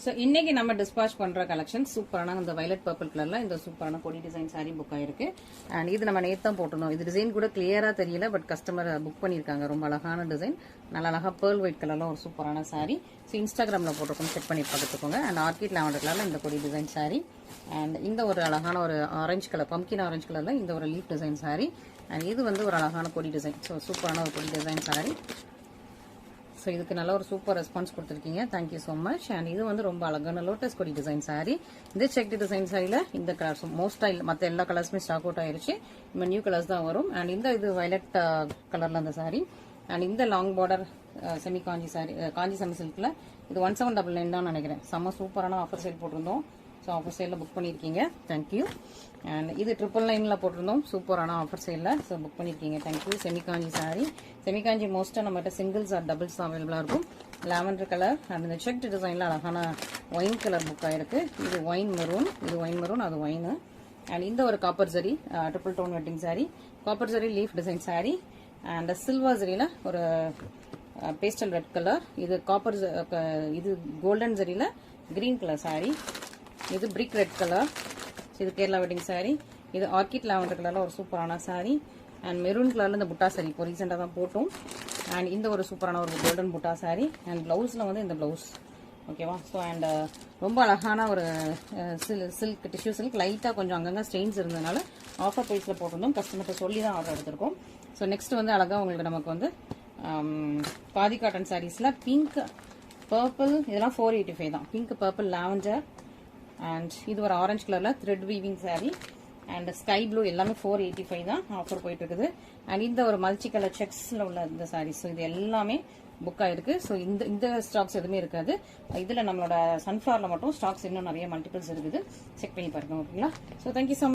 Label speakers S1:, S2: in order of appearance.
S1: So இன்னைக்கு நம்ம dispatch பண்ற கலெக்ஷன் சூப்பரான இந்த வயலட் பர்பிள் கலர்ல இந்த சூப்பரான கொடி டிசைன் சாரி புக் ஆயிருக்கு. அண்ட் இது நம்ம நேத்து தான் போட்டிருந்தோம். இது டிசைன் கூட கிளியரா தெரியல, பட் கஸ்டமர் புக் பண்ணிருக்காங்க. ரொம்ப அழகான டிசைன், நல்ல அழகா பேர்ல் ஒயிட் கலர்ல ஒரு சூப்பரான சாரி. ஸோ இன்ஸ்டாகிராம்ல போட்டிருக்கோம், செக் பண்ணி பார்த்துக்கோங்க. அண்ட் ஆர்கிட் லாவெண்டர் கலர்ல இந்த கொடி டிசைன் சாரி. அண்ட் இந்த ஒரு அழகான ஒரு ஆரஞ்சு கலர், பம்கின் ஆரஞ்சு கலர்ல இந்த ஒரு லீஃப் டிசைன் சாரி. அண்ட் இது வந்து ஒரு அழகான கொடி டிசைன். ஸோ சூப்பரான ஒரு கொடி டிசைன் சாரி. ஸோ இதுக்கு நல்ல ஒரு சூப்பர் ரெஸ்பான்ஸ் கொடுத்துருக்கீங்க, தேங்க்யூ ஸோ மச். அண்ட் இது வந்து ரொம்ப அழகான லோட்டஸ் கொடி டிசைன் சாரி. இந்த செக் டிசைன் சாரியில் இந்த கலர்ஸ் மோஸ்டா மற்ற எல்லா கலர்ஸுமே ஸ்டாக் அவுட் ஆயிருச்சு. இப்போ நியூ கலர்ஸ் தான் வரும். அண்ட் இந்த இது வயலட் கலர்ல அந்த சாரி. அண்ட் இந்த லாங் பார்டர் செமி காஞ்சி சாரி, காஞ்சி செமி சில்க்ல இது 1799 தான் நினைக்கிறேன். செம்ம சூப்பரான ஆஃபர் சேல் போட்டிருந்தோம். ஸோ ஆஃபர் சேலில் புக் பண்ணியிருக்கீங்க, தேங்க்யூ. அண்ட் இது 999 போட்டிருந்தோம், சூப்பரான ஆஃபர் சேலில். ஸோ புக் பண்ணியிருக்கீங்க, தேங்க்யூ. செமிகாஞ்சி சாரி. செமிகாஞ்சி மோஸ்ட்டாக நம்மகிட்ட சிங்கிள்ஸ் ஆர் டபுள்ஸ் அவைலபிளாக இருக்கும். லாவெண்டர் கலர் அண்ட் இந்த செக்ட் டிசைனில் அழகான ஒயின் கலர் புக் ஆயிருக்கு. இது ஒயின் மெரூன், இது ஒயின் மெரூன், அது ஒயின். அண்ட் இந்த ஒரு copper zari triple tone wedding sari, copper zari leaf design sari. And silver ஜரியில் ஒரு பேஸ்டல் ரெட் கலர், இது காப்பர், இது கோல்டன் ஜரியில் கிரீன் கலர் சாரி. இது பிரிக் ரெட் கலர், இது கேரளா வெட்டிங் சாரி. இது ஆர்கிட் லாவெண்டர் கலர்ல ஒரு சூப்பரான சாரி. அண்ட் மெரூன் கலர்ல இந்த புட்டா சாரி இப்போ ரீசெண்டாக தான் போட்டோம். அண்ட் இந்த ஒரு சூப்பரான ஒரு கோல்டன் புட்டா சாரி. அண்ட் பிளவுஸ்ல வந்து இந்த பிளவுஸ், ஓகேவா. ஸோ அண்ட் ரொம்ப அழகான ஒரு சில்க், டிஷ்யூ சில்க். லைட்டாக கொஞ்சம் அங்கங்கே ஸ்டெயின்ஸ் இருந்ததுனால ஆஃபர் ப்ரைஸில் போட்டிருந்தோம். கஸ்டமர்கிட்ட சொல்லி தான் ஆர்டர் எடுத்திருக்கோம். ஸோ நெக்ஸ்ட் வந்து அழகாக உங்களுக்கு நமக்கு வந்து பாதி காட்டன் சாரீஸ்ல பிங்க் பர்பிள், இதெல்லாம் 485 தான். Pink purple lavender. அண்ட் இது ஒரு ஆரஞ்சு கலர்ல thread weaving sorry. And sky blue எல்லாமே 485 தான் ஆஃபர் போயிட்டு இருக்குது. அண்ட் இந்த ஒரு மல்டி கலர் செக்ஸ்ல உள்ள இந்த சாரீஸ், இது எல்லாமே புக் ஆயிருக்கு. ஸோ இந்த ஸ்டாக்ஸ் எதுவுமே இருக்காது. இதுல நம்மளோட சன்ஃபிளவர்ல மட்டும் ஸ்டாக்ஸ் இன்னும் நிறைய மல்டிபிள்ஸ் இருக்குது, செக் பண்ணி பாருங்க, ஓகேங்களா. So thank you so much.